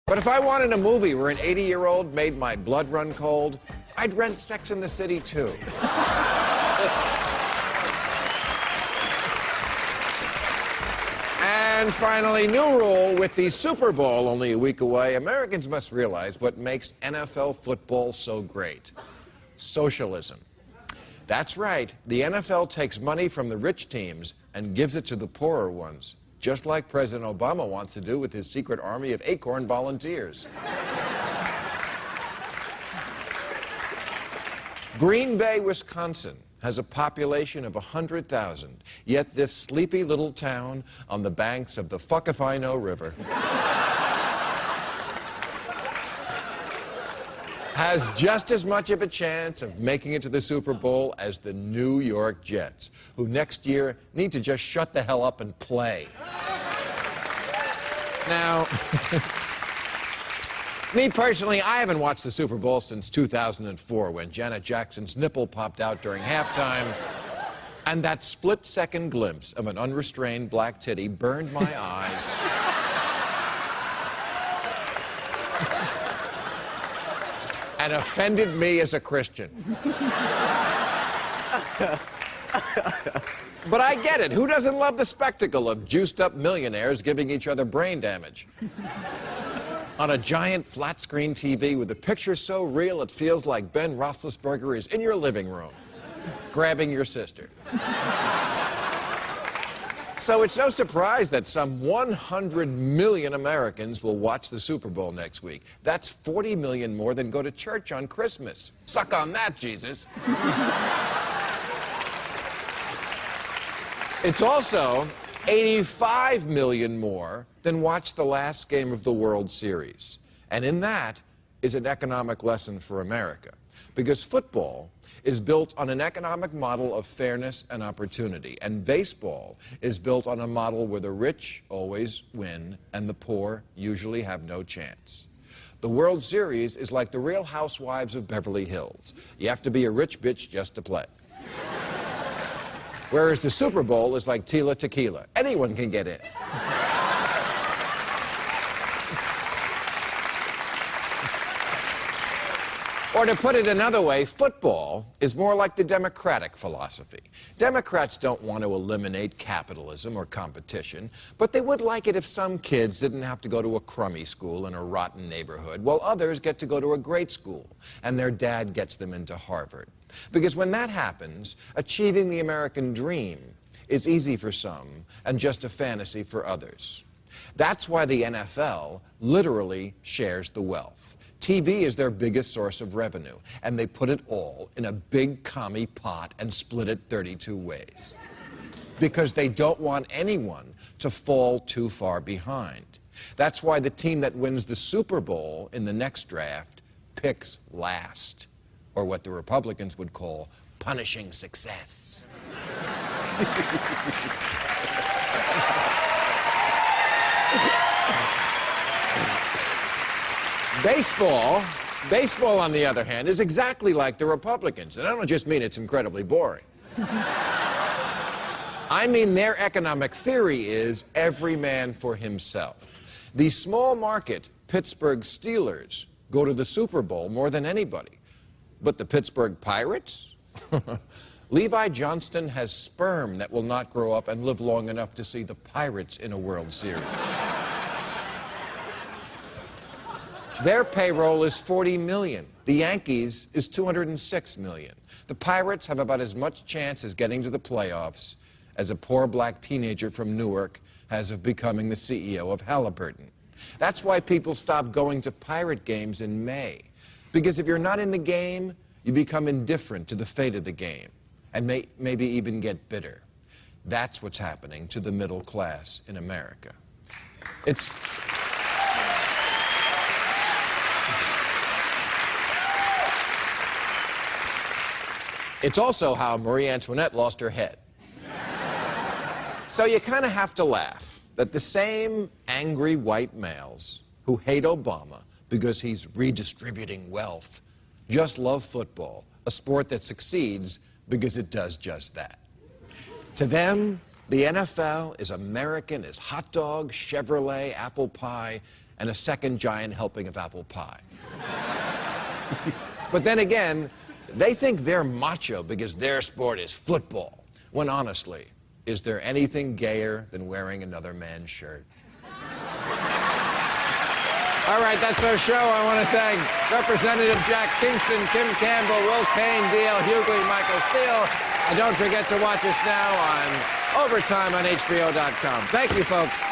But if I wanted a movie where an 80-year-old made my blood run cold, I'd rent Sex and the City too. And finally, new rule with the Super Bowl only a week away, Americans must realize what makes NFL football so great. Socialism. That's right. The NFL takes money from the rich teams and gives it to the poorer ones, just like President Obama wants to do with his secret army of Acorn volunteers. Green Bay, Wisconsin has a population of 100,000, yet this sleepy little town on the banks of the Fuck-if-I-Know River has just as much of a chance of making it to the Super Bowl as the New York Jets, who next year need to just shut the hell up and play. Now, me personally, I haven't watched the Super Bowl since 2004 when Janet Jackson's nipple popped out during halftime, and that split-second glimpse of an unrestrained black titty burned my eyes. And offended me as a Christian. But I get it. Who doesn't love the spectacle of juiced-up millionaires giving each other brain damage? On a giant flat-screen TV with a picture so real it feels like Ben Roethlisberger is in your living room, grabbing your sister. So it's no surprise that some 100 million Americans will watch the Super Bowl next week. That's 40 million more than go to church on Christmas. Suck on that, Jesus. It's also 85 million more than watch the last game of the World Series. And in that is an economic lesson for America. Because football is built on an economic model of fairness and opportunity. And baseball is built on a model where the rich always win and the poor usually have no chance. The World Series is like the Real Housewives of Beverly Hills. You have to be a rich bitch just to play. Whereas the Super Bowl is like Tila Tequila. Anyone can get in. Or to put it another way, football is more like the democratic philosophy. Democrats don't want to eliminate capitalism or competition, but they would like it if some kids didn't have to go to a crummy school in a rotten neighborhood, while others get to go to a great school, and their dad gets them into Harvard. Because when that happens, achieving the American dream is easy for some and just a fantasy for others. That's why the NFL literally shares the wealth. TV is their biggest source of revenue, and they put it all in a big commie pot and split it 32 ways. Because they don't want anyone to fall too far behind. That's why the team that wins the Super Bowl in the next draft picks last, or what the Republicans would call punishing success. Baseball, on the other hand, is exactly like the Republicans. And I don't just mean it's incredibly boring. I mean their economic theory is every man for himself. The small market Pittsburgh Steelers go to the Super Bowl more than anybody. But the Pittsburgh Pirates? Levi Johnston has sperm that will not grow up and live long enough to see the Pirates in a World Series. Their payroll is 40 million. The Yankees is 206 million. The Pirates have about as much chance as getting to the playoffs as a poor black teenager from Newark has of becoming the CEO of Halliburton. That's why people stop going to Pirate games in May. Because if you're not in the game, you become indifferent to the fate of the game and maybe even get bitter. That's what's happening to the middle class in America. It's also how Marie Antoinette lost her head. So you kind of have to laugh that the same angry white males who hate Obama because he's redistributing wealth just love football, a sport that succeeds because it does just that. To them, the NFL is American as hot dog, Chevrolet, apple pie, and a second giant helping of apple pie. But then again, they think they're macho because their sport is football, when honestly, is there anything gayer than wearing another man's shirt? All right, that's our show. I want to thank Representative Jack Kingston, Kim Campbell, Will Kane, D.L. Hughley, Michael Steele. And don't forget to watch us now on Overtime on HBO.com. Thank you, folks.